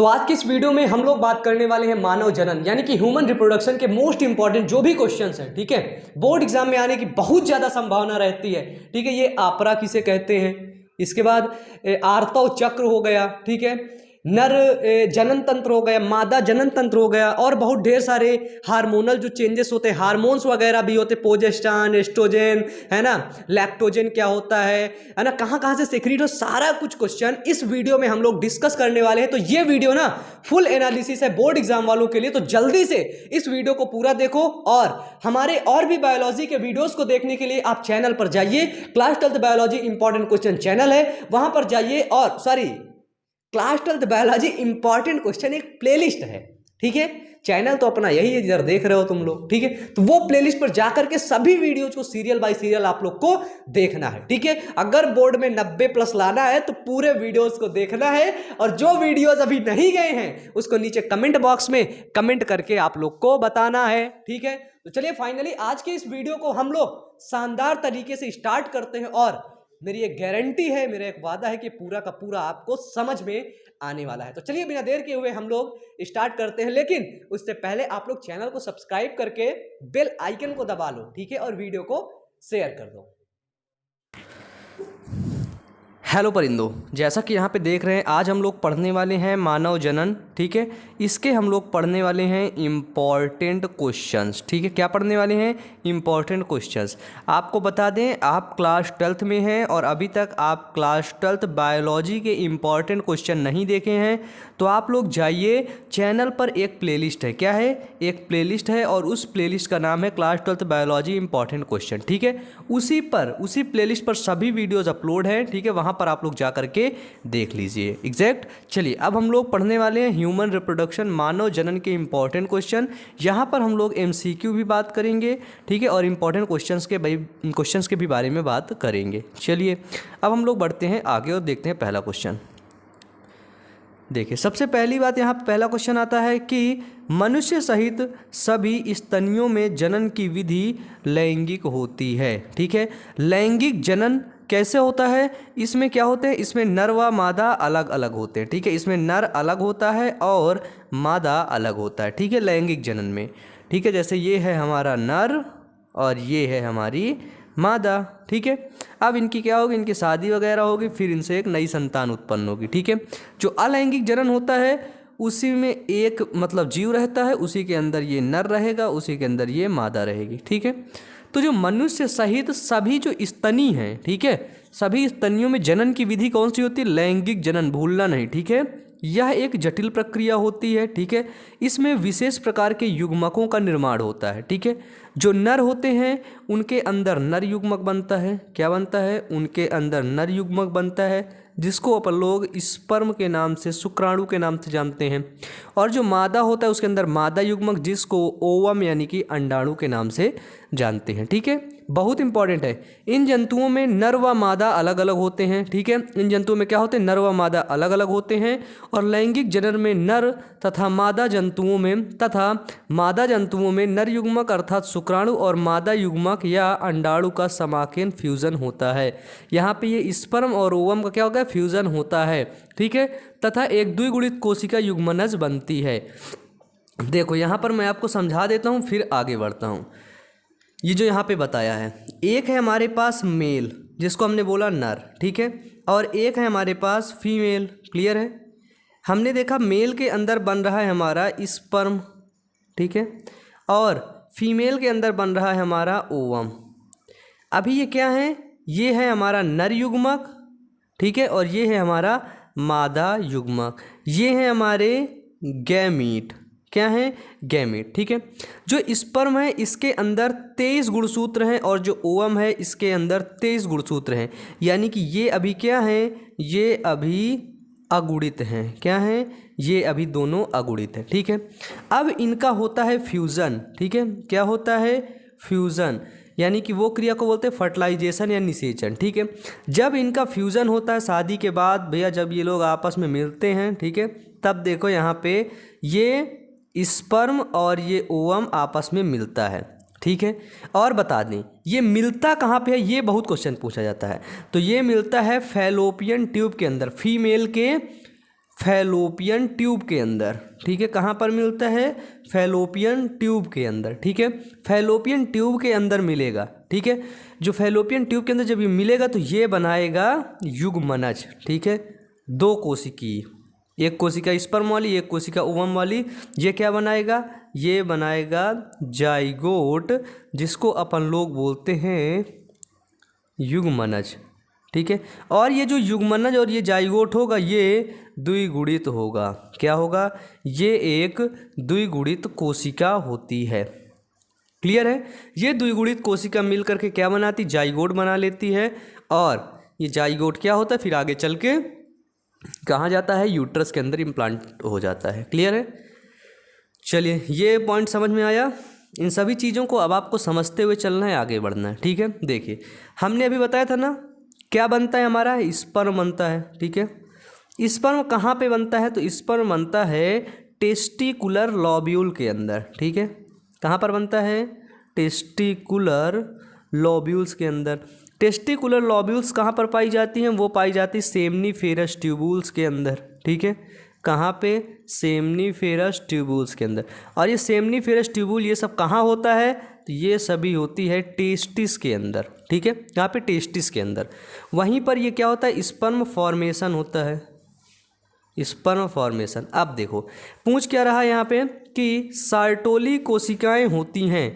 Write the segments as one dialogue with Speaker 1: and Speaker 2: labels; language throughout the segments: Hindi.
Speaker 1: तो आज की इस वीडियो में हम लोग बात करने वाले हैं मानव जनन यानी कि ह्यूमन रिप्रोडक्शन के मोस्ट इंपॉर्टेंट जो भी क्वेश्चंस हैं, ठीक है, बोर्ड एग्जाम में आने की बहुत ज्यादा संभावना रहती है। ठीक है, ये आपरा किसे कहते हैं, इसके बाद आर्तव चक्र हो गया, ठीक है, नर जनन तंत्र हो गया, मादा जनन तंत्र हो गया, और बहुत ढेर सारे हार्मोनल जो चेंजेस होते हैं, हार्मोन्स वगैरह भी होते, प्रोजेस्टेरोन, एस्ट्रोजन, है ना, लैक्टोजन क्या होता है ना, कहाँ से सेक्रेट हो, सारा कुछ क्वेश्चन इस वीडियो में हम लोग डिस्कस करने वाले हैं। तो ये वीडियो ना फुल एनालिसिस है बोर्ड एग्जाम वालों के लिए, तो जल्दी से इस वीडियो को पूरा देखो। और हमारे और भी बायोलॉजी के वीडियोस को देखने के लिए आप चैनल पर जाइए, class 12th biology important question channel है, वहां पर जाइए। और class 12th biology important question एक प्लेलिस्ट है, ठीक है, चैनल तो अपना यही है जिधर देख रहे हो तुम लोग, ठीक है, तो वो प्लेलिस्ट पर जाकर के सभी वीडियोज को सीरियल बाय सीरियल आप लोग को देखना है, ठीक है। अगर बोर्ड में 90+ लाना है तो पूरे वीडियोज को देखना है, और जो वीडियोज अभी नहीं गए हैं उसको नीचे कमेंट बॉक्स में कमेंट करके आप लोग को बताना है, ठीक है। तो चलिए फाइनली आज के इस वीडियो को हम लोग शानदार तरीके से स्टार्ट करते हैं, और मेरी एक गारंटी है, मेरा एक वादा है कि पूरा का पूरा आपको समझ में आने वाला है। तो चलिए बिना देर किए हुए हम लोग स्टार्ट करते हैं, लेकिन उससे पहले आप लोग चैनल को सब्सक्राइब करके बेल आइकन को दबा लो, ठीक है, और वीडियो को शेयर कर दो। हेलो परिंदों, जैसा कि यहाँ पे देख रहे हैं आज हम लोग पढ़ने वाले हैं मानव जनन, ठीक है, इसके हम लोग पढ़ने वाले हैं इम्पॉर्टेंट क्वेश्चंस, ठीक है, क्या पढ़ने वाले हैं, इम्पॉर्टेंट क्वेश्चंस। आपको बता दें आप क्लास 12th में हैं और अभी तक आप क्लास 12th बायोलॉजी के इम्पॉर्टेंट क्वेश्चन नहीं देखे हैं तो आप लोग जाइए, चैनल पर एक प्लेलिस्ट है, क्या है, एक प्लेलिस्ट है, और उस प्लेलिस्ट का नाम है class 12th biology important question, ठीक है, उसी प्लेलिस्ट पर सभी वीडियोज़ अपलोड हैं, ठीक है, वहाँ पर आप लोग जा करके देख लीजिए एग्जैक्ट। चलिए अब हम लोग पढ़ने वाले हैं ह्यूमन रिप्रोडक्शन, मानव जनन के इंपॉर्टेंट क्वेश्चन। यहाँ पर हम लोग MCQ भी बात करेंगे, ठीक है, और इंपॉर्टेंट क्वेश्चंस के भी बारे में बात करेंगे। चलिए अब हम लोग बढ़ते हैं आगे और देखते हैं पहला क्वेश्चन। देखिए सबसे पहली बात यहाँ पे पहला क्वेश्चन आता है कि मनुष्य सहित सभी स्तनियों में जनन की विधि लैंगिक होती है, ठीक है। लैंगिक जनन कैसे होता है, इसमें क्या होते हैं, इसमें नर व मादा अलग अलग होते हैं, ठीक है, इसमें नर अलग होता है और मादा अलग होता है, ठीक है, लैंगिक जनन में, ठीक है, जैसे ये है हमारा नर और ये है हमारी मादा, ठीक है। अब इनकी क्या होगी, इनकी शादी वगैरह होगी, फिर इनसे एक नई संतान उत्पन्न होगी, ठीक है। जो अलैंगिक जनन होता है उसी में एक मतलब जीव रहता है, उसी के अंदर ये नर रहेगा, उसी के अंदर ये मादा रहेगी, ठीक है। तो जो मनुष्य सहित सभी जो स्तनी हैं, ठीक है, सभी स्तनियों में जनन की विधि कौन सी होती है, लैंगिक जनन, भूलना नहीं, ठीक है। यह एक जटिल प्रक्रिया होती है, ठीक है, इसमें विशेष प्रकार के युग्मकों का निर्माण होता है, ठीक है। जो नर होते हैं उनके अंदर नर युग्मक बनता है, क्या बनता है, उनके अंदर नर युग्मक बनता है, जिसको अपन लोग स्पर्म के नाम से, शुक्राणु के नाम से जानते हैं। और जो मादा होता है उसके अंदर मादा युग्मक, जिसको ओवम यानी कि अंडाणु के नाम से जानते हैं, ठीक है। बहुत इंपॉर्टेंट है, इन जंतुओं में नर व मादा अलग अलग होते हैं, ठीक है, इन जंतुओं में क्या होते हैं, नर व मादा अलग अलग होते हैं। और लैंगिक जनन में नर तथा मादा जंतुओं में नर युग्मक अर्थात शुक्राणु और मादा युग्मक या अंडाणु का समाकेन फ्यूजन होता है। यहाँ पे ये स्पर्म और ओवम का क्या होगा, फ्यूजन होता है, ठीक है, तथा एक द्विगुणित कोशिका युग्मनज बनती है। देखो यहाँ पर मैं आपको समझा देता हूँ फिर आगे बढ़ता हूँ। ये जो यहाँ पे बताया है, एक है हमारे पास मेल जिसको हमने बोला नर, ठीक है, और एक है हमारे पास फीमेल, क्लियर है। हमने देखा मेल के अंदर बन रहा है हमारा स्पर्म, ठीक है, और फीमेल के अंदर बन रहा है हमारा ओवम। अभी ये क्या है, ये है हमारा नर युग्मक, ठीक है, और ये है हमारा मादा युग्मक, ये है हमारे गैमीट, क्या है, गैमीट, ठीक है। जो स्पर्म है इसके अंदर 23 गुणसूत्र हैं और जो ओवम है इसके अंदर 23 गुणसूत्र हैं, यानी कि ये अभी क्या है, ये अभी अगुणित हैं, क्या है, ये अभी दोनों अगुणित हैं, ठीक है। अब इनका होता है फ्यूज़न, ठीक है, क्या होता है, फ्यूज़न, यानी कि वो क्रिया को बोलते हैं फर्टिलाइजेशन या निषेचन, ठीक है। जब इनका फ्यूज़न होता है शादी के बाद भैया, जब ये लोग आपस में मिलते हैं, ठीक है, तब देखो यहाँ पे ये स्पर्म और ये ओवम आपस में मिलता है, ठीक है। और बता दें ये मिलता कहाँ पे है, ये बहुत क्वेश्चन पूछा जाता है। तो ये मिलता है फैलोपियन ट्यूब के अंदर, फैलोपियन ट्यूब के अंदर, ठीक है। कहाँ पर मिलता है? फैलोपियन ट्यूब के अंदर, ठीक है। फैलोपियन ट्यूब के अंदर मिलेगा, ठीक है। जो फैलोपियन ट्यूब के अंदर जब ये मिलेगा तो ये बनाएगा युग्मनज, ठीक है। दो कोशिकीय, एक कोशिका स्पर्म वाली, एक कोशिका ओवम वाली। ये क्या बनाएगा? ये बनाएगा जाइगोट, जिसको अपन लोग बोलते हैं युग्मनज, ठीक है। और ये जो युग्मनज और ये जाइगोट होगा ये द्विगुणित होगा। क्या होगा? ये एक द्विगुणित कोशिका होती है। क्लियर है? ये द्विगुणित कोशिका मिल करके क्या बनाती? जाइगोट बना लेती है। और ये जाइगोट क्या होता है? फिर आगे चल के कहाँ जाता है? यूट्रस के अंदर इम्प्लांट हो जाता है। क्लियर है? चलिए, ये पॉइंट समझ में आया। इन सभी चीज़ों को अब आपको समझते हुए चलना है, आगे बढ़ना है, ठीक है। देखिए, हमने अभी बताया था ना, क्या बनता है हमारा? स्पर्म बनता है, ठीक है। स्पर्म कहाँ पे बनता है? तो स्पर्म बनता है टेस्टिकुलर लॉब्यूल के अंदर, ठीक है। कहाँ पर बनता है? टेस्टिकुलर लॉब्यूल्स के अंदर। टेस्टिकुलर लॉब्यूल्स कहाँ पर पाई जाती हैं? वो पाई जाती है सेमनीफेरस ट्यूबुल्स के अंदर, ठीक है। कहाँ पे? सेमनीफेरस ट्यूबुल्स के अंदर। और ये सेमनीफेरस ट्यूबुल ये सब कहाँ होता है? तो ये सभी होती है टेस्टिस के अंदर, ठीक है। यहाँ पे टेस्टिस के अंदर, वहीं पर ये क्या होता है? स्पर्म फॉर्मेशन होता है, स्पर्म फॉर्मेशन। अब देखो, पूछ क्या रहा है यहाँ पे कि सार्टोली कोशिकाएं होती हैं।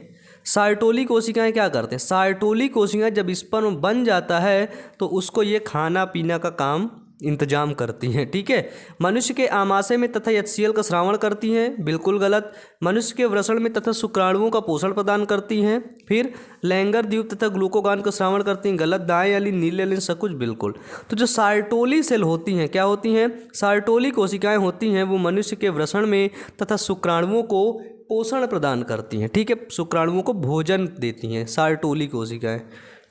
Speaker 1: सार्टोली कोशिकाएं क्या करते हैं? सार्टोली कोशिकाएं जब स्पर्म बन जाता है तो उसको ये खाना पीना का काम इंतजाम करती हैं, ठीक है। मनुष्य के आमाशय में तथा HCl का स्रावण करती हैं, बिल्कुल गलत। मनुष्य के वृषण में तथा शुक्राणुओं का पोषण प्रदान करती हैं। फिर लैंगर द्वीप तथा ग्लूकोगान का स्रावण करती हैं, गलत। दाएं वाली नीले वाली सकुच, बिल्कुल। तो जो सार्टोली सेल होती हैं, क्या होती हैं? सार्टोली कोशिकाएं होती हैं, वो मनुष्य के वृषण में तथा शुक्राणुओं को पोषण प्रदान करती हैं, ठीक है। शुक्राणुओं को भोजन देती हैं सार्टोली कोशिकाएं,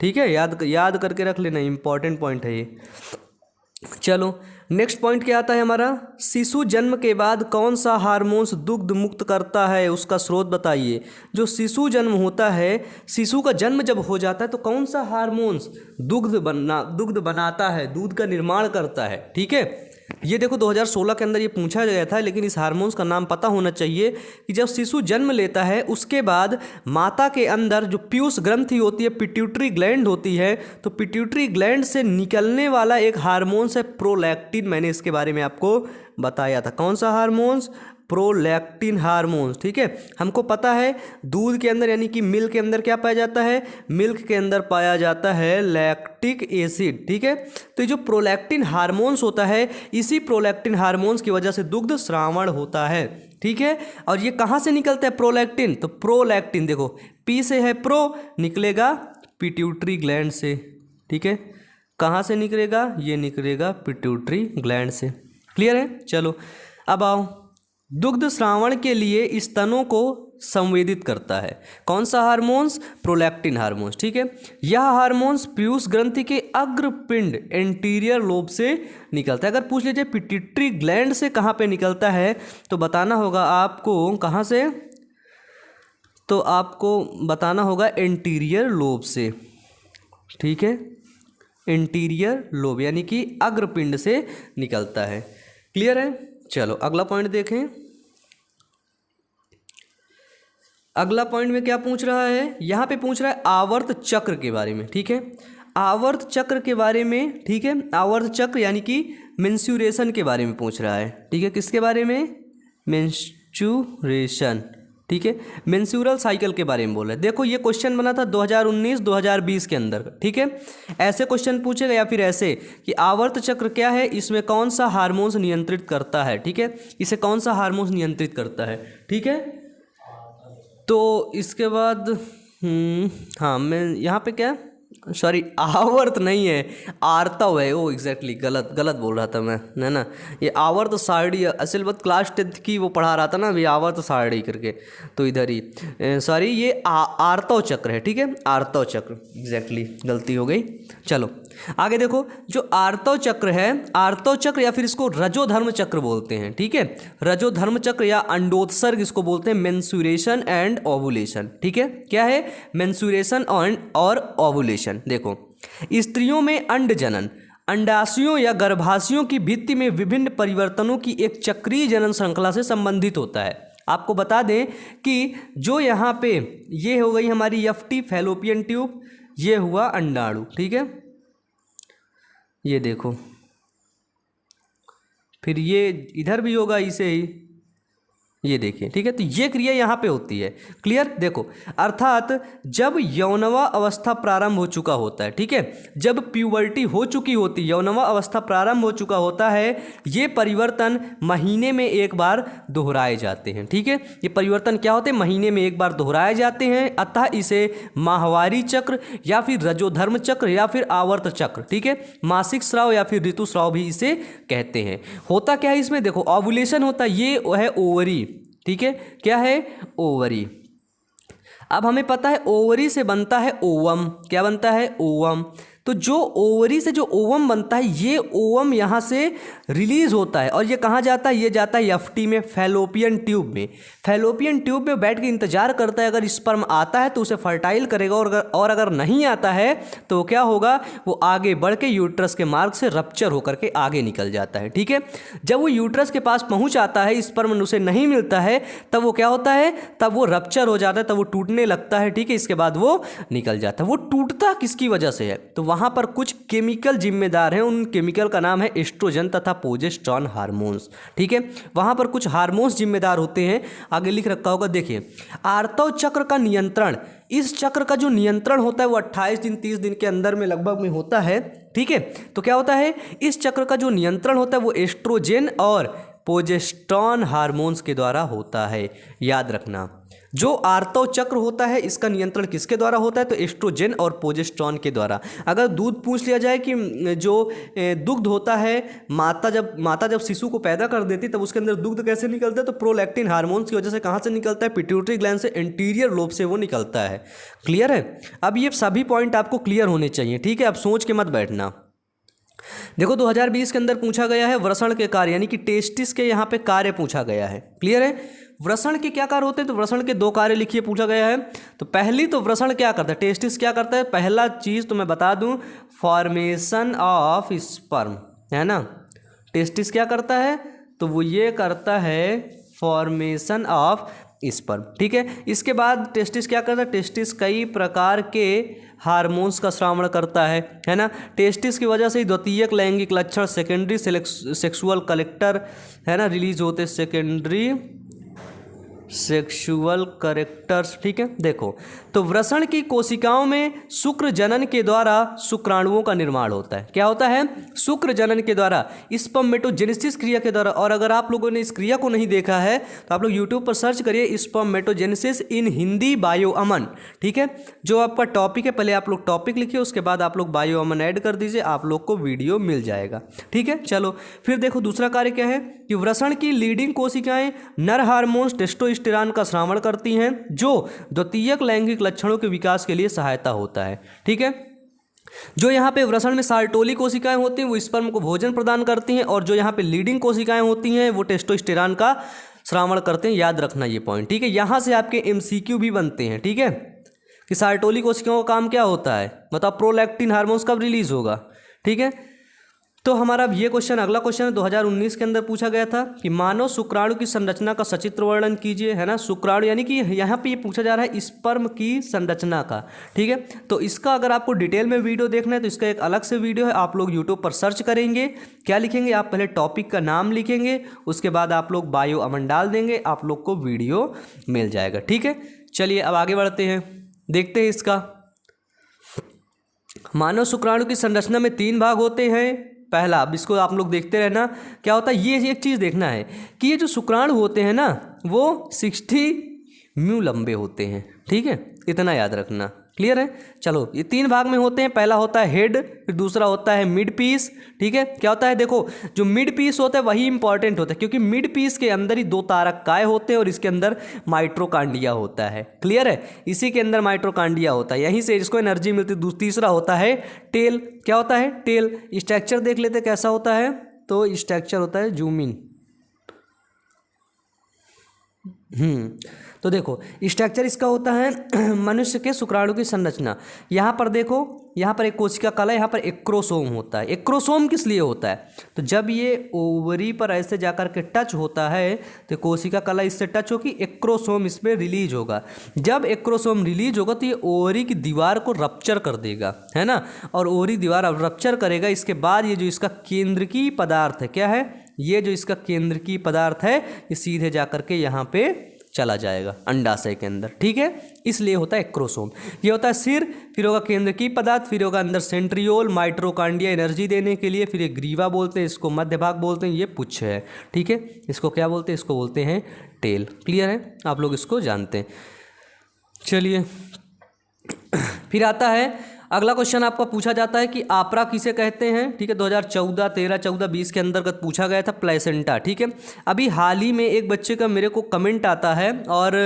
Speaker 1: ठीक है। याद करके रख लेना, इंपॉर्टेंट पॉइंट है ये। चलो, नेक्स्ट पॉइंट क्या आता है हमारा? शिशु जन्म के बाद कौन सा हार्मोन्स दुग्ध मुक्त करता है, उसका स्रोत बताइए। जो शिशु जन्म होता है, शिशु का जन्म जब हो जाता है तो कौन सा हार्मोन्स दुग्ध बनाता है, दूध का निर्माण करता है, ठीक है। ये देखो 2016 के अंदर ये पूछा गया था, लेकिन इस हार्मोन्स का नाम पता होना चाहिए कि जब शिशु जन्म लेता है उसके बाद माता के अंदर जो पीयूष ग्रंथि होती है, पिट्यूटरी ग्लैंड होती है, तो पिट्यूटरी ग्लैंड से निकलने वाला एक हार्मोन्स है प्रोलैक्टिन। मैंने इसके बारे में आपको बताया था। कौन सा हार्मोन्स? प्रोलैक्टिन हार्मोन्स, ठीक है। हमको पता है दूध के अंदर यानी कि मिल्क के अंदर क्या पाया जाता है? मिल्क के अंदर पाया जाता है लैक्टिक एसिड, ठीक है। तो ये जो प्रोलैक्टिन हार्मोन्स होता है, इसी प्रोलैक्टिन हार्मोन्स की वजह से दुग्ध स्रावण होता है, ठीक है। और ये कहाँ से निकलता है प्रोलैक्टिन? तो प्रोलैक्टिन देखो, पी से है प्रो, निकलेगा पिट्यूटरी ग्लैंड से, ठीक है। कहाँ से निकलेगा? ये निकलेगा पिट्यूटरी ग्लैंड से। क्लियर है? चलो, अब आओ, दुग्ध स्रावण के लिए स्तनों को संवेदित करता है कौन सा हार्मोन्स? प्रोलैक्टिन हार्मोन्स, ठीक है। यह हार्मोन्स पीयूष ग्रंथि के अग्रपिंड एंटीरियर लोब से निकलता है। अगर पूछ लीजिए पिट्यूटरी ग्लैंड से कहाँ पे निकलता है, तो बताना होगा आपको कहाँ से? तो आपको बताना होगा एंटीरियर लोब से, ठीक है। एंटीरियर लोब यानी कि अग्रपिंड से निकलता है। क्लियर है? चलो, अगला पॉइंट देखें। अगला पॉइंट में क्या पूछ रहा है? यहाँ पे पूछ रहा है आवर्त चक्र के बारे में, ठीक है। आवर्त चक्र के बारे में, ठीक है। आवर्त चक्र यानी कि मेंस्ट्रुएशन के बारे में पूछ रहा है, ठीक है। किसके बारे में? मेंस्ट्रुएशन, ठीक है। मेंस्ट्रुअल साइकिल के बारे में बोल रहे हैं। देखो, ये क्वेश्चन बना था 2019-2020 के अंदर, ठीक है। ऐसे क्वेश्चन पूछेगा या फिर ऐसे कि आवर्त चक्र क्या है, इसमें कौन सा हार्मोन्स नियंत्रित करता है, ठीक है। इसे कौन सा हार्मोन्स नियंत्रित करता है, ठीक है। तो इसके बाद हाँ, मैं यहाँ पे क्या, सॉरी आवर्त नहीं है, आर्तव है। ओ एग्जैक्टली, गलत बोल रहा था मैं, है ना। ये आवर्त सारणी असल बात क्लास 10th की वो पढ़ा रहा था ना अभी, आवर्त सारणी करके, तो इधर ही सॉरी, ये आर्तव चक्र है, ठीक है। आर्तव चक्र, एग्जैक्टली गलती हो गई। चलो आगे देखो, जो आर्तव चक्र है, आर्तव चक्र या फिर इसको रजोधर्म चक्र बोलते हैं, ठीक है। रजोधर्म चक्र या अंडोत्सर्ग इसको बोलते हैं, मेंस्ट्रुएशन एंड ओवुलेशन, ठीक है। क्या है? मेंस्ट्रुएशन और ओवुलेशन। देखो, स्त्रियों में अंड जनन, अंडाशयों या गर्भाशयों की भित्ति में विभिन्न परिवर्तनों की एक चक्रीय जनन श्रृंखला से संबंधित होता है। आपको बता दें कि जो यहाँ पे ये हो गई हमारी एफटी फैलोपियन ट्यूब, ये हुआ अंडाणु, ठीक है, ये देखो, फिर ये इधर भी होगा इसे ही, ये देखिए, ठीक है। तो ये क्रिया यहाँ पे होती है, क्लियर। देखो, अर्थात जब यौनवा अवस्था प्रारंभ हो चुका होता है, ठीक है, जब प्यूबर्टी हो चुकी होती है, यौनवा अवस्था प्रारंभ हो चुका होता है, ये परिवर्तन महीने में एक बार दोहराए जाते हैं, ठीक है। ये परिवर्तन क्या होते हैं, महीने में एक बार दोहराए जाते हैं, अतः इसे माहवारी चक्र या फिर रजोधर्म चक्र या फिर आवर्त चक्र, ठीक है, मासिक स्राव या फिर ऋतुस्राव भी इसे कहते हैं। होता क्या है इसमें, देखो, ओव्यूलेशन होता है, ये है ओवरी, ठीक है, क्या है, ओवरी। अब हमें पता है ओवरी से बनता है ओवम, क्या बनता है, ओवम। तो जो ओवरी से जो ओवम बनता है, ये ओवम यहाँ से रिलीज होता है और ये कहाँ जाता है, ये जाता है एफटी में, फैलोपियन ट्यूब में। फैलोपियन ट्यूब में बैठ के इंतजार करता है, अगर स्पर्म आता है तो उसे फर्टाइल करेगा, और अगर नहीं आता है तो क्या होगा, वो आगे बढ़ के यूट्रस के मार्ग से रप्चर होकर के आगे निकल जाता है, ठीक है। जब वो यूट्रस के पास पहुँच आता है, स्पर्म उसे नहीं मिलता है, तब वो क्या होता है, तब वो रप्चर हो जाता है, तब वो टूटने लगता है, ठीक है। इसके बाद वो निकल जाता है। वो टूटता किसकी वजह से है, तो वहाँ पर कुछ केमिकल जिम्मेदार हैं, उन केमिकल का नाम है एस्ट्रोजन तथा प्रोजेस्टेरॉन हार्मोन्स, ठीक है। वहाँ पर कुछ हार्मोन्स जिम्मेदार होते हैं, आगे लिख रखा होगा, देखिए, आर्तव चक्र का नियंत्रण, इस चक्र का जो नियंत्रण होता है वो 28 दिन 30 दिन के अंदर में लगभग में होता है, ठीक है। तो क्या होता है, इस चक्र का जो नियंत्रण होता है वो एस्ट्रोजन और प्रोजेस्टेरॉन हार्मोन्स के द्वारा होता है। याद रखना, जो आर्तव चक्र होता है इसका नियंत्रण किसके द्वारा होता है, तो एस्ट्रोजन और प्रोजेस्टेरॉन के द्वारा। अगर दूध पूछ लिया जाए कि जो दुग्ध होता है, माता जब शिशु को पैदा कर देती तब उसके अंदर दुग्ध कैसे निकलता है, तो प्रोलैक्टिन हार्मोन्स की वजह से। कहाँ से निकलता है, पिट्यूटरी ग्लैंड से, एंटीरियर लोब से वो निकलता है, क्लियर है। अब ये सभी पॉइंट आपको क्लियर होने चाहिए, ठीक है। अब सोच के मत बैठना। देखो, 2020 के अंदर पूछा गया है वृषण के कार्य, यानी कि टेस्टिस के यहाँ पे कार्य पूछा गया है, क्लियर है। वृषण के क्या कार्य होते हैं, तो वृषण के 2 कार्य लिखिए, पूछा गया है। तो पहली तो वृषण क्या करता है, टेस्टिस क्या करता है, पहला चीज़ तो मैं बता दूं, फॉर्मेशन ऑफ स्पर्म, है ना। टेस्टिस क्या करता है, तो वो ये करता है फॉर्मेशन ऑफ स्पर्म, ठीक है। इसके बाद टेस्टिस क्या करता है, टेस्टिस कई प्रकार के हार्मोन्स का श्रावण करता है ना। टेस्टिस की वजह से द्वितीयक लैंगिक लक्षण, सेकेंडरी सेक्सुअल कलेक्टर, है ना, रिलीज होते, सेकेंडरी सेक्सुअल करेक्टर्स, ठीक है। देखो, तो वृषण की कोशिकाओं में शुक्र जनन के द्वारा शुक्राणुओं का निर्माण होता है। क्या होता है, शुक्र जनन के द्वारा, स्पर्मेटोजेनेसिस क्रिया के द्वारा। और अगर आप लोगों ने इस क्रिया को नहीं देखा है तो आप लोग यूट्यूब पर सर्च करिए स्पर्मेटोजेनेसिस इन हिंदी बायो अमन, ठीक है। जो आपका टॉपिक है, पहले आप लोग टॉपिक लिखिए, उसके बाद आप लोग बायो अमन ऐड कर दीजिए, आप लोग को वीडियो मिल जाएगा, ठीक है। चलो फिर देखो, दूसरा कार्य क्या है कि वृषण की लीडिंग कोशिकाएं नर हार्मोन्स टेस्टोस्टेरॉन का श्रावण करती हैं, जो द्वितीयक लैंगिक लक्षणों के विकास के लिए सहायता होता है, ठीक है। जो यहाँ पे वृषण में सार्टोली कोशिकाएं होती हैं वो स्पर्म को भोजन प्रदान करती हैं, और जो यहाँ पे लीडिंग कोशिकाएं होती हैं वो टेस्टोस्टेरॉन का श्रावण करते हैं। याद रखना ये पॉइंट, ठीक है। यहाँ से आपके MCQ भी बनते हैं, ठीक है, कि सार्टोली कोशिकाओं का काम क्या होता है, मतलब प्रोलैक्टिन हार्मोन्स कब रिलीज होगा, ठीक है। तो हमारा ये क्वेश्चन, अगला क्वेश्चन 2019 के अंदर पूछा गया था कि मानव शुक्राणु की संरचना का सचित्र वर्णन कीजिए, है ना। शुक्राणु यानी कि यहाँ पे ये पूछा जा रहा है स्पर्म की संरचना का, ठीक है। तो इसका अगर आपको डिटेल में वीडियो देखना है तो इसका एक अलग से वीडियो है, आप लोग यूट्यूब पर सर्च करेंगे। क्या लिखेंगे, आप पहले टॉपिक का नाम लिखेंगे, उसके बाद आप लोग बायो अमन डाल देंगे, आप लोग को वीडियो मिल जाएगा, ठीक है। चलिए अब आगे बढ़ते हैं, देखते हैं इसका। मानव शुक्राणु की संरचना में 3 भाग होते हैं। पहला, अब इसको आप लोग देखते रहना, क्या होता है, ये एक चीज़ देखना है कि ये जो शुक्राणु होते हैं ना वो 60 म्यू लंबे होते हैं, ठीक है, इतना याद रखना, क्लियर है। चलो, ये 3 भाग में होते हैं। पहला होता है हेड, फिर दूसरा होता है मिड पीस, ठीक है। क्या होता है, देखो, जो मिड पीस होता है वही इंपॉर्टेंट होता है, क्योंकि मिड पीस के अंदर ही 2 तारक काय होते हैं और इसके अंदर माइट्रोकांडिया होता है, क्लियर है। इसी के अंदर माइट्रोकांडिया होता है, यहीं से इसको एनर्जी मिलती है। तीसरा होता है टेल। क्या होता है, टेल। स्ट्रक्चर देख लेते कैसा होता है, तो स्ट्रक्चर होता है जूम इन। तो देखो स्ट्रक्चर इसका होता है मनुष्य के शुक्राणु की संरचना। यहाँ पर देखो, यहाँ पर एक कोशिका कला, यहाँ पर एक्रोसोम होता है। एक्रोसोम किस लिए होता है? तो जब ये ओवरी पर ऐसे जाकर के टच होता है तो कोशिका कला इससे टच होगी, एक्रोसोम इसमें रिलीज होगा। जब एक्रोसोम रिलीज होगा तो ये ओवरी की दीवार को रप्चर कर देगा, है ना, और ओवरी दीवार अब रप्चर करेगा। इसके बाद ये जो इसका केंद्रकीय पदार्थ है, क्या है, ये जो इसका केंद्रकीय पदार्थ है ये सीधे जाकर के यहाँ पे चला जाएगा अंडाशय के अंदर, ठीक है, इसलिए होता है एक्रोसोम। ये होता है सिर, फिर होगा केंद्रकीय पदार्थ, फिर होगा अंदर सेंट्रियोल, माइटोकॉन्ड्रिया एनर्जी देने के लिए, फिर ये ग्रीवा बोलते हैं, इसको मध्य भाग बोलते हैं, ये पुच्छ है, ठीक है, इसको क्या बोलते हैं, इसको बोलते हैं टेल। क्लियर है, आप लोग इसको जानते हैं। चलिए फिर आता है अगला क्वेश्चन, आपका पूछा जाता है कि आपरा किसे कहते हैं, ठीक है, 2014, 13, 14, 20 के अंतर्गत पूछा गया था प्लेसेंटा, ठीक है। अभी हाल ही में एक बच्चे का मेरे को कमेंट आता है और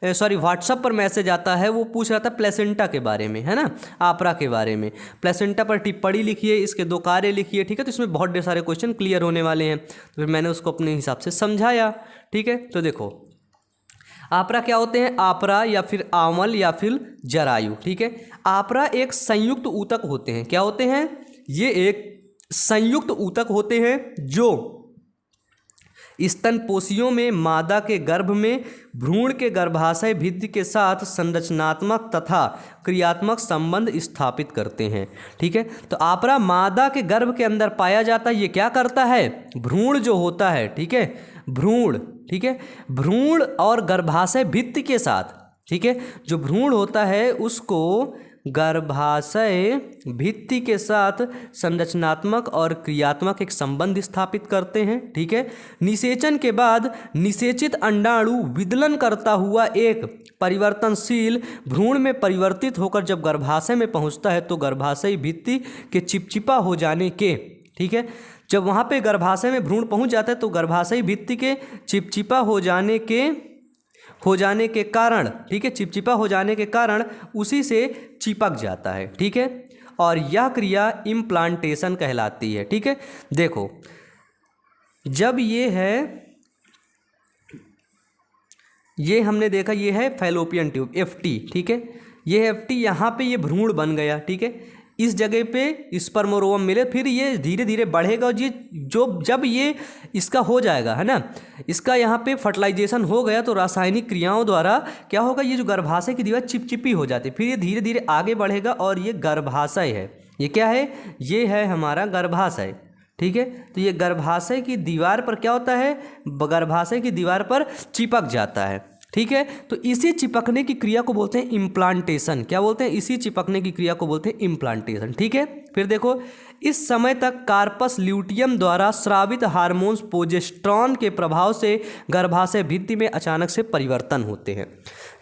Speaker 1: व्हाट्सएप पर मैसेज आता है, वो पूछ रहा था प्लेसेंटा के बारे में, है ना, आपरा के बारे में। प्लेसेंटा पर टिप्पणी लिखिए, इसके 2 कार्य लिखिए, ठीक है। तो इसमें बहुत ढेर सारे क्वेश्चन क्लियर होने वाले हैं, तो फिर मैंने उसको अपने हिसाब से समझाया, ठीक है। तो देखो आपरा क्या होते हैं, आपरा या फिर आमल या फिर जरायु, ठीक है। आपरा एक संयुक्त ऊतक होते हैं, क्या होते हैं, ये एक संयुक्त ऊतक होते हैं जो स्तनपोषियों में मादा के गर्भ में भ्रूण के गर्भाशय भित्ति के साथ संरचनात्मक तथा क्रियात्मक संबंध स्थापित करते हैं, ठीक है। तो आपरा मादा के गर्भ के अंदर पाया जाता है। ये क्या करता है, भ्रूण जो होता है, ठीक है, भ्रूण, ठीक है, भ्रूण और गर्भाशय भित्ति के साथ, ठीक है, जो भ्रूण होता है उसको गर्भाशय भित्ति के साथ संरचनात्मक और क्रियात्मक एक संबंध स्थापित करते हैं, ठीक है। निषेचन के बाद निषेचित अंडाणु विदलन करता हुआ एक परिवर्तनशील भ्रूण में परिवर्तित होकर जब गर्भाशय में पहुंचता है तो गर्भाशय भित्ति के चिपचिपा हो जाने के, ठीक है, जब वहाँ पे गर्भाशय में भ्रूण पहुँच जाता है तो गर्भाशय भित्ति के चिपचिपा हो जाने के कारण, ठीक है, चिपचिपा हो जाने के कारण उसी से चिपक जाता है, ठीक है, और यह क्रिया इम्प्लांटेशन कहलाती है, ठीक है। देखो जब ये है, ये हमने देखा, ये है फैलोपियन ट्यूब एफटी, ठीक है, ये एफटी, यहाँ पे ये भ्रूण बन गया, ठीक है, इस जगह पे स्पर्मोरोवम मिले, फिर ये धीरे धीरे बढ़ेगा और ये जब ये इसका हो जाएगा, है ना, इसका यहाँ पे फर्टिलाइजेशन हो गया तो रासायनिक क्रियाओं द्वारा क्या होगा, ये जो गर्भाशय की दीवार चिपचिपी हो जाती है, फिर ये धीरे धीरे आगे बढ़ेगा और ये गर्भाशय है। ये क्या है, ये है हमारा गर्भाशय, ठीक है। तो ये गर्भाशय की दीवार पर क्या होता है, गर्भाशय की दीवार पर चिपक जाता है, ठीक है। तो इसी चिपकने की क्रिया को बोलते हैं इम्प्लांटेशन। क्या बोलते हैं, इसी चिपकने की क्रिया को बोलते हैं इम्प्लांटेशन, ठीक है। फिर देखो इस समय तक कार्पस ल्यूटियम द्वारा स्रावित हार्मोन्स प्रोजेस्टेरॉन के प्रभाव से गर्भाशय भित्ति में अचानक से परिवर्तन होते हैं।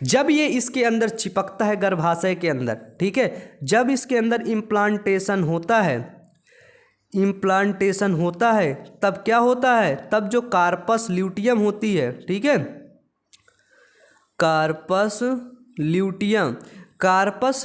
Speaker 1: जब ये इसके अंदर चिपकता है गर्भाशय के अंदर, ठीक है, जब इसके अंदर इम्प्लांटेशन होता है तब क्या होता है, तब जो कार्पस ल्यूटियम होती है, ठीक है, कार्पस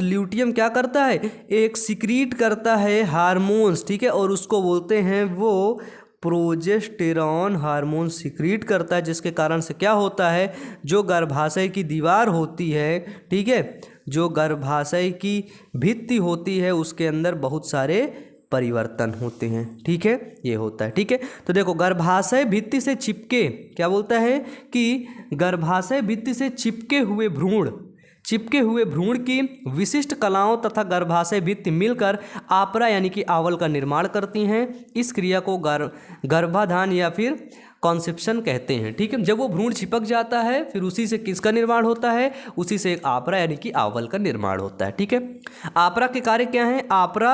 Speaker 1: ल्यूटियम क्या करता है, एक सिक्रीट करता है हार्मोन्स, ठीक है, और उसको बोलते हैं वो प्रोजेस्टेरॉन हार्मोन सिक्रीट करता है, जिसके कारण से क्या होता है, जो गर्भाशय की दीवार होती है, ठीक है, जो गर्भाशय की भित्ति होती है उसके अंदर बहुत सारे परिवर्तन होते हैं, ठीक है, ये होता है, ठीक है। तो देखो गर्भाशय भित्ति से चिपके, क्या बोलता है कि गर्भाशय भित्ति से चिपके हुए भ्रूण की विशिष्ट कलाओं तथा गर्भाशय भित्ति मिलकर आपरा यानी कि आवल का निर्माण करती हैं। इस क्रिया को गर्भाधान या फिर कॉन्सेप्शन कहते हैं, ठीक है। जब वो भ्रूण चिपक जाता है फिर उसी से किसका निर्माण होता है, उसी से एक आपरा यानी कि आवल का निर्माण होता है, ठीक है। आपरा के कार्य क्या हैं, आपरा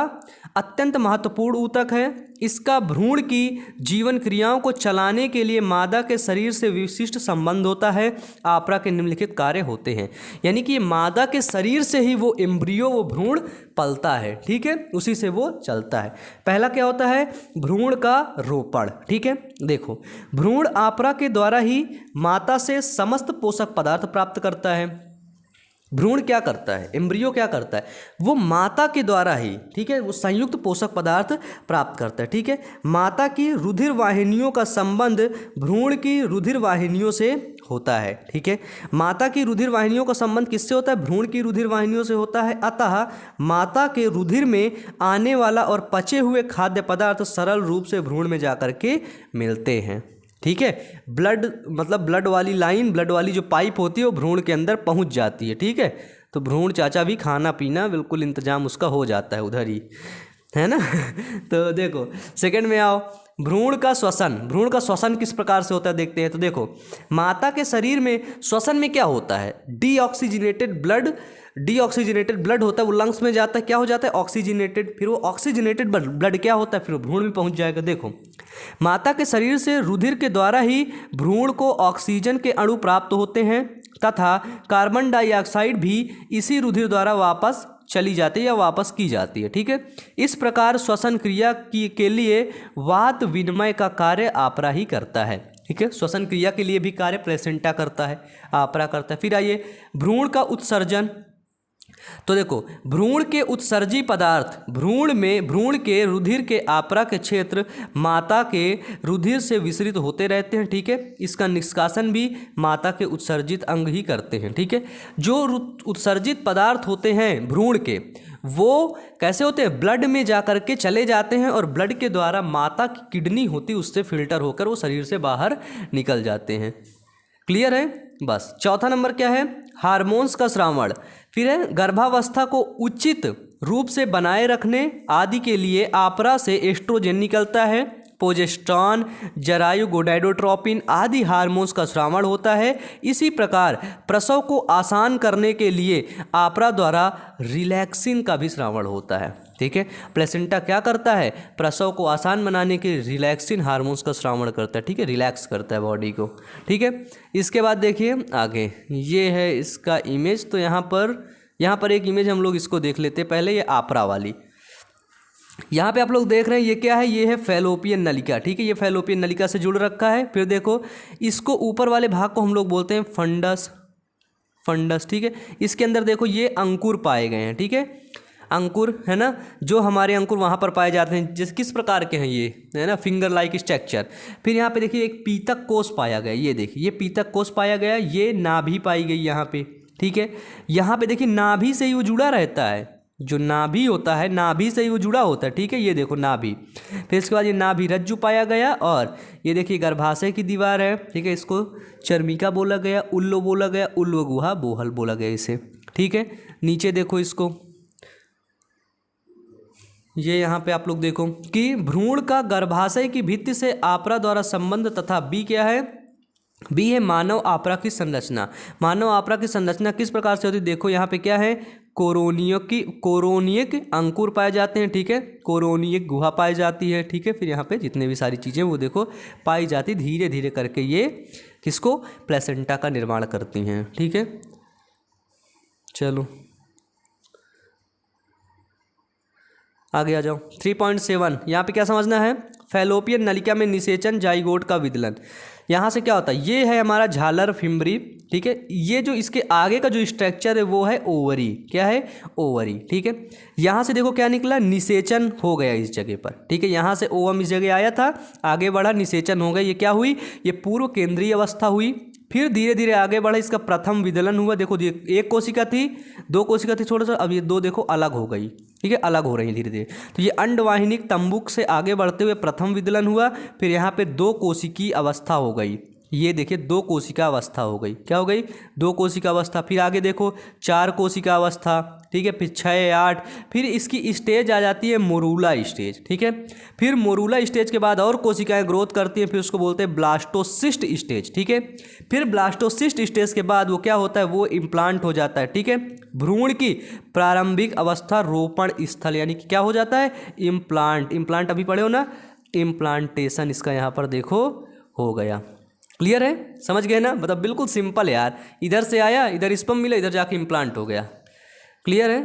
Speaker 1: अत्यंत महत्वपूर्ण ऊतक है। इसका भ्रूण की जीवन क्रियाओं को चलाने के लिए मादा के शरीर से विशिष्ट संबंध होता है। आपरा के निम्नलिखित कार्य होते हैं, यानी कि मादा के शरीर से ही वो एम्ब्रियो, वो भ्रूण पलता है, ठीक है, उसी से वो चलता है। पहला क्या होता है, भ्रूण का रोपण, ठीक है। देखो भ्रूण आपरा के द्वारा ही माता से समस्त पोषक पदार्थ प्राप्त करता है। भ्रूण क्या करता है, एम्ब्रियो क्या करता है, वो माता के द्वारा ही, ठीक है, वो संयुक्त पोषक पदार्थ प्राप्त करता है, ठीक है। माता की रुधिर वाहिनियों का संबंध भ्रूण की रुधिर वाहिनियों से होता है, ठीक है। माता की रुधिर वाहिनियों का संबंध किससे होता है, भ्रूण की रुधिर वाहिनियों से होता है। अतः माता के रुधिर में आने वाला और पचे हुए खाद्य पदार्थ सरल रूप से भ्रूण में जाकर के मिलते हैं, ठीक है। ब्लड मतलब ब्लड वाली लाइन, ब्लड वाली जो पाइप होती है वो भ्रूण के अंदर पहुंच जाती है, ठीक है। तो भ्रूण चाचा भी खाना पीना बिल्कुल इंतजाम उसका हो जाता है उधर ही, है ना। तो देखो सेकंड में आओ, भ्रूण का श्वसन। भ्रूण का श्वसन किस प्रकार से होता है देखते हैं। तो देखो माता के शरीर में श्वसन में क्या होता है, डीऑक्सीजनेटेड ब्लड होता है, वो लंग्स में जाता है, क्या हो जाता है, ऑक्सीजनेटेड। फिर वो ऑक्सीजनेटेड ब्लड क्या होता है, फिर वो भ्रूण में पहुंच जाएगा। देखो माता के शरीर से रुधिर के द्वारा ही भ्रूण को ऑक्सीजन के अणु प्राप्त होते हैं तथा कार्बन डाइऑक्साइड भी इसी रुधिर द्वारा वापस चली जाती है या वापस की जाती है, ठीक है। इस प्रकार श्वसन क्रिया के लिए वात विनिमय का कार्य आपरा ही करता है, ठीक है। श्वसन क्रिया के लिए भी कार्य प्लेसेंटा करता है, आपरा करता है। फिर आइए भ्रूण का उत्सर्जन। तो देखो भ्रूण के उत्सर्जी पदार्थ भ्रूण के रुधिर के आपरा के क्षेत्र माता के रुधिर से विसरित होते रहते हैं, ठीक है। इसका निष्कासन भी माता के उत्सर्जित अंग ही करते हैं, ठीक है। जो उत्सर्जित पदार्थ होते हैं भ्रूण के, वो कैसे होते हैं, ब्लड में जाकर के चले जाते हैं और ब्लड के द्वारा माता की किडनी होती है उससे फिल्टर होकर वो शरीर से बाहर निकल जाते हैं। क्लियर है। बस चौथा नंबर क्या है, हार्मोन्स का श्रावण। फिर है गर्भावस्था को उचित रूप से बनाए रखने आदि के लिए आपरा से एस्ट्रोजन निकलता है, प्रोजेस्टेरॉन, जरायु गोनाडोट्रोपिन आदि हार्मोन्स का श्रावण होता है। इसी प्रकार प्रसव को आसान करने के लिए आपरा द्वारा रिलैक्सिन का भी श्रावण होता है, ठीक है। प्लेसेंटा क्या करता है, प्रसव को आसान बनाने के रिलैक्सिन हार्मोन्स का श्रावण करता है, ठीक है, रिलैक्स करता है बॉडी को, ठीक है। इसके बाद देखिए आगे, ये है इसका इमेज। तो यहाँ पर एक इमेज हम लोग इसको देख लेते हैं पहले, ये आपरा वाली। यहाँ पे आप लोग देख रहे हैं ये क्या है, ये है फैलोपियन नलिका, ठीक है। ये फैलोपियन नलिका से जुड़ रखा है। फिर देखो इसको ऊपर वाले भाग को हम लोग बोलते हैं फंडस, ठीक है। इसके अंदर देखो ये अंकुर पाए गए हैं, ठीक है, अंकुर है ना, जो हमारे अंकुर वहाँ पर पाए जाते हैं। जिस किस प्रकार के हैं ये, है ना, फिंगर लाइक स्ट्रक्चर। फिर यहाँ पे देखिए एक पीतक कोष पाया गया, ये देखिए ये पीतक कोष पाया गया, ये नाभि पाई गई यहाँ पे, ठीक है। यहाँ पे देखिए नाभि से ही वो जुड़ा रहता है, जो नाभि होता है नाभि से ही वो जुड़ा होता है, ठीक है। ये देखो नाभि। फिर इसके बाद ये नाभि रज्जु पाया गया और ये देखिए गर्भाशय की दीवार है, ठीक है। इसको चर्मिका बोला गया, उल्लो बोला गया, उल्व गुहा बोहल बोला गया इसे, ठीक है। नीचे देखो इसको, ये यहाँ पे आप लोग देखो कि भ्रूण का गर्भाशय की भित्ति से आपरा द्वारा संबंध तथा बी क्या है, बी है मानव आपरा की संरचना। मानव आपरा की संरचना किस प्रकार से होती है, देखो यहाँ पे क्या है, कोरोनियक अंकुर पाए जाते हैं, ठीक है, कोरोनियक गुहा पाई जाती है, ठीक है। फिर यहाँ पे जितने भी सारी चीज़ें वो देखो पाई जाती, धीरे धीरे करके ये किसको, प्लेसेंटा का निर्माण करती हैं, ठीक है। चलो आगे आ जाओ। 3.7 यहाँ पे क्या समझना है, फैलोपियन नलिका में निषेचन जाइगोट का विदलन। यहाँ से क्या होता है, ये है हमारा झालर फिम्बरी, ठीक है। ये जो इसके आगे का जो स्ट्रक्चर है वो है ओवरी, क्या है, ओवरी, ठीक है। यहाँ से देखो क्या निकला, निषेचन हो गया इस जगह पर, ठीक है। यहाँ से ओवम इस जगह आया था, आगे बढ़ा, निषेचन हो गया। ये क्या हुई, ये पूर्व केंद्रीय अवस्था हुई। फिर धीरे धीरे आगे बढ़ा, इसका प्रथम विदलन हुआ। देखो एक कोशिका थी, दो कोशिका थी थोड़ा सा, अब ये दो देखो अलग हो गई, ठीक है, अलग हो रही है धीरे धीरे। तो ये अंडवाहिनिक तंबुक से आगे बढ़ते हुए प्रथम विदलन हुआ। फिर यहाँ पे दो कोशिकी अवस्था हो गई, ये देखिए दो कोशिका अवस्था हो गई, क्या हो गई, दो कोशिका अवस्था। फिर आगे देखो चार कोशिका अवस्था, ठीक है, फिर 6, 8, फिर इसकी स्टेज आ जाती है मोरूला स्टेज, ठीक है। फिर मोरूला स्टेज के बाद और कोशिकाएं ग्रोथ करती हैं, फिर उसको बोलते हैं ब्लास्टोसिस्ट स्टेज, ठीक है। फिर ब्लास्टोसिस्ट स्टेज के बाद वो क्या होता है, वो इम्प्लांट हो जाता है, ठीक है। भ्रूण की प्रारंभिक अवस्था रोपण स्थल, यानी कि क्या हो जाता है, इम्प्लांट अभी पढ़े हो ना, इम्प्लांटेशन इसका यहाँ पर देखो हो गया। क्लियर है, समझ गए ना, मतलब बिल्कुल सिंपल है यार, इधर से आया, इधर स्पर्म मिला, इधर जाके इम्प्लांट हो गया। क्लियर है।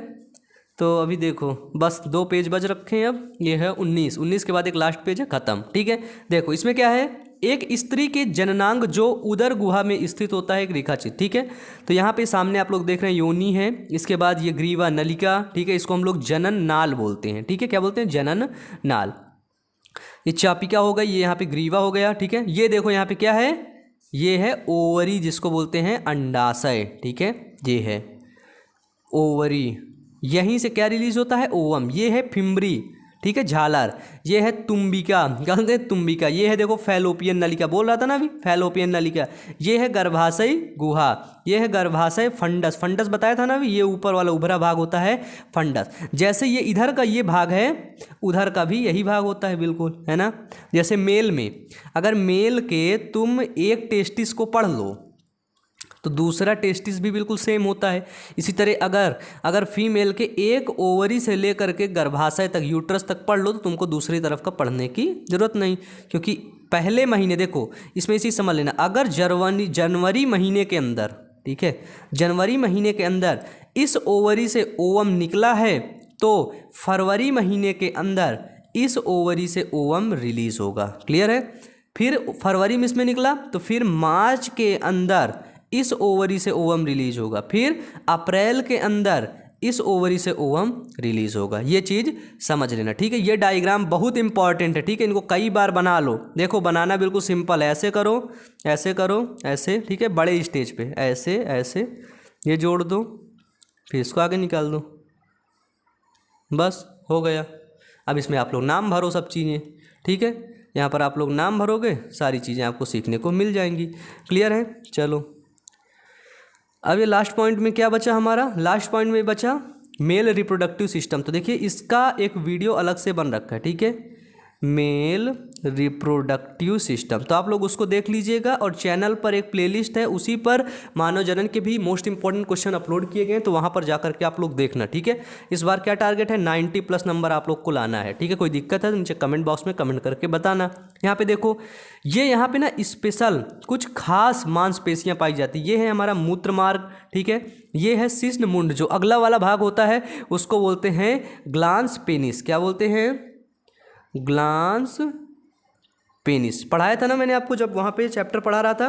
Speaker 1: तो अभी देखो बस 2 पेज बच रखे हैं, अब ये है 19 के बाद एक लास्ट पेज है, ख़त्म, ठीक है। देखो इसमें क्या है, एक स्त्री के जननांग जो उदर गुहा में स्थित होता है, एक रेखाचित्र। ठीक है, तो यहाँ पे सामने आप लोग देख रहे हैं योनि है, इसके बाद ये ग्रीवा नलिका। ठीक है, इसको हम लोग जनन नाल बोलते हैं। ठीक है, क्या बोलते हैं? जनन नाल। ये चापिका हो गई, ये यहाँ पे ग्रीवा हो गया। ठीक है, ये देखो यहाँ पे क्या है, ये है ओवरी, जिसको बोलते हैं अंडाशय। ठीक है, ये है ओवरी, यहीं से क्या रिलीज होता है? ओवम। ये है फिम्बरी, ठीक है, झालर। ये है तुम्बिका, क्या बोलते हैं? तुम्बिका। ये है देखो फैलोपियन नलिका, बोल रहा था ना अभी, फैलोपियन नलिका। ये है गर्भाशय गुहा, ये है गर्भाशय फंडस। फंडस बताया था ना अभी, ये ऊपर वाला उभरा भाग होता है फंडस। जैसे ये इधर का ये भाग है, उधर का भी यही भाग होता है, बिल्कुल, है ना। जैसे मेल में, अगर मेल के तुम एक टेस्टिस को पढ़ लो तो दूसरा टेस्टिस भी बिल्कुल सेम होता है। इसी तरह अगर फीमेल के एक ओवरी से लेकर के गर्भाशय तक, यूट्रस तक पढ़ लो तो तुमको दूसरी तरफ का पढ़ने की ज़रूरत नहीं, क्योंकि पहले महीने देखो इसमें इसी समझ लेना, अगर जनवरी महीने के अंदर, ठीक है, जनवरी महीने के अंदर इस ओवरी से ओवम निकला है तो फरवरी महीने के अंदर इस ओवरी से ओवम रिलीज होगा। क्लियर है? फिर फरवरी में इसमें निकला तो फिर मार्च के अंदर इस ओवरी से ओवम रिलीज होगा, फिर अप्रैल के अंदर इस ओवरी से ओवम रिलीज होगा। ये चीज़ समझ लेना। ठीक है, ये डायग्राम बहुत इंपॉर्टेंट है। ठीक है, इनको कई बार बना लो। देखो बनाना बिल्कुल सिंपल है, ऐसे करो, ऐसे करो, ऐसे। ठीक है, बड़े स्टेज पे ऐसे ऐसे, ये जोड़ दो, फिर इसको आगे निकाल दो, बस हो गया। अब इसमें आप लोग नाम भरो सब चीज़ें। ठीक है, यहाँ पर आप लोग नाम भरोगे, सारी चीज़ें आपको सीखने को मिल जाएंगी। क्लियर है? चलो, अब ये लास्ट पॉइंट में क्या बचा हमारा? लास्ट पॉइंट में बचा मेल रिप्रोडक्टिव सिस्टम। तो देखिए इसका एक वीडियो अलग से बन रखा है। ठीक है, मेल रिप्रोडक्टिव सिस्टम, तो आप लोग उसको देख लीजिएगा। और चैनल पर एक प्लेलिस्ट है, उसी पर मानव जनन के भी मोस्ट इंपॉर्टेंट क्वेश्चन अपलोड किए गए हैं, तो वहाँ पर जाकर के आप लोग देखना। ठीक है, इस बार क्या टारगेट है? 90+ नंबर आप लोग को लाना है। ठीक है, कोई दिक्कत है तो नीचे कमेंट बॉक्स में कमेंट करके बताना। यहाँ पे देखो, ये यहाँ पे ना स्पेशल कुछ खास मांसपेशियाँ पाई जाती है। ये है हमारा मूत्र मार्ग। ठीक है, ये है शिश्न मुंड, जो अगला वाला भाग होता है उसको बोलते हैं ग्लांस पेनिस। क्या बोलते हैं? Glans penis. पढ़ाया था ना मैंने आपको जब वहाँ पे चैप्टर पढ़ा रहा था।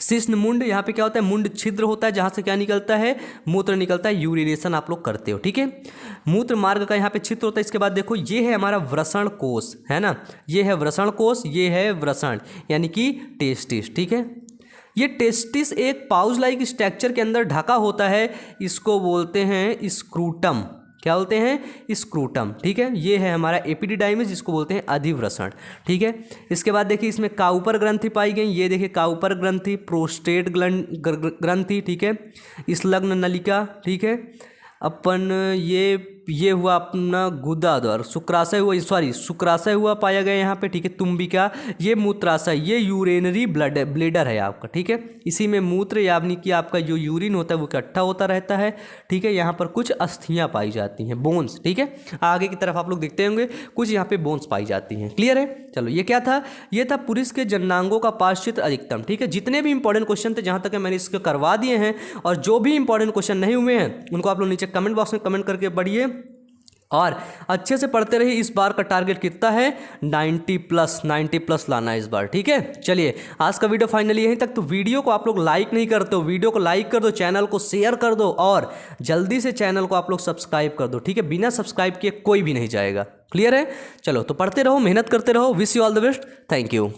Speaker 1: शिश्न मुंड, यहाँ पे क्या होता है? मुंड छिद्र होता है, जहाँ से क्या निकलता है? मूत्र निकलता है, यूरिनेशन आप लोग करते हो। ठीक है, मूत्र मार्ग का यहाँ पे छिद्र होता है। इसके बाद देखो, ये है हमारा वृषण कोष, है ना, ये है वृषण कोष, ये है वृषण यानी कि टेस्टिस। ठीक है, ये टेस्टिस एक पाउच लाइक स्ट्रक्चर के अंदर ढका होता है, इसको बोलते हैं स्क्रूटम। क्या बोलते हैं? स्क्रूटम। ठीक है, ये है हमारा एपिडिडाइमिस, जिसको बोलते हैं अधिवृषण। ठीक है, इसके बाद देखिए इसमें काउपर ग्रंथि पाई गई। ये देखिए काउपर ग्रंथि, प्रोस्टेट ग्रंथि। ठीक है, संलग्न नलिका। ठीक है, अपन ये हुआ अपना गुदाद्वार, शुक्राशय हुआ, सॉरी शुक्राशय हुआ पाया गया यहाँ पे। ठीक है, तुम्बिका, ये मूत्राशय, ये यूरेनरी ब्लेडर है आपका। ठीक है, इसी में मूत्र यानी कि आपका जो यूरिन होता है वो इकट्ठा होता रहता है। ठीक है, यहाँ पर कुछ अस्थियाँ पाई जाती हैं, बोन्स। ठीक है, आगे की तरफ आप लोग देखते होंगे कुछ यहाँ पे बोन्स पाई जाती हैं। क्लियर है? चलो, ये क्या था? ये था पुरुष के जननांगों का पार्श्चित्र अधिकतम। ठीक है, जितने भी इंपॉर्टेंट क्वेश्चन थे जहाँ तक मैंने इसको करवा दिए हैं, और जो भी इंपॉर्टेंट क्वेश्चन नहीं हुए हैं उनको आप लोग नीचे कमेंट बॉक्स में कमेंट करके पढ़िए और अच्छे से पढ़ते रहिए। इस बार का टारगेट कितना है? 90+ लाना है इस बार। ठीक है, चलिए आज का वीडियो फाइनली यहीं तक। तो वीडियो को आप लोग लाइक नहीं करते हो, वीडियो को लाइक कर दो, चैनल को शेयर कर दो और जल्दी से चैनल को आप लोग सब्सक्राइब कर दो। ठीक है, बिना सब्सक्राइब किए कोई भी नहीं जाएगा। क्लियर है? चलो, तो पढ़ते रहो, मेहनत करते रहो। Wish you all the best. Thank you.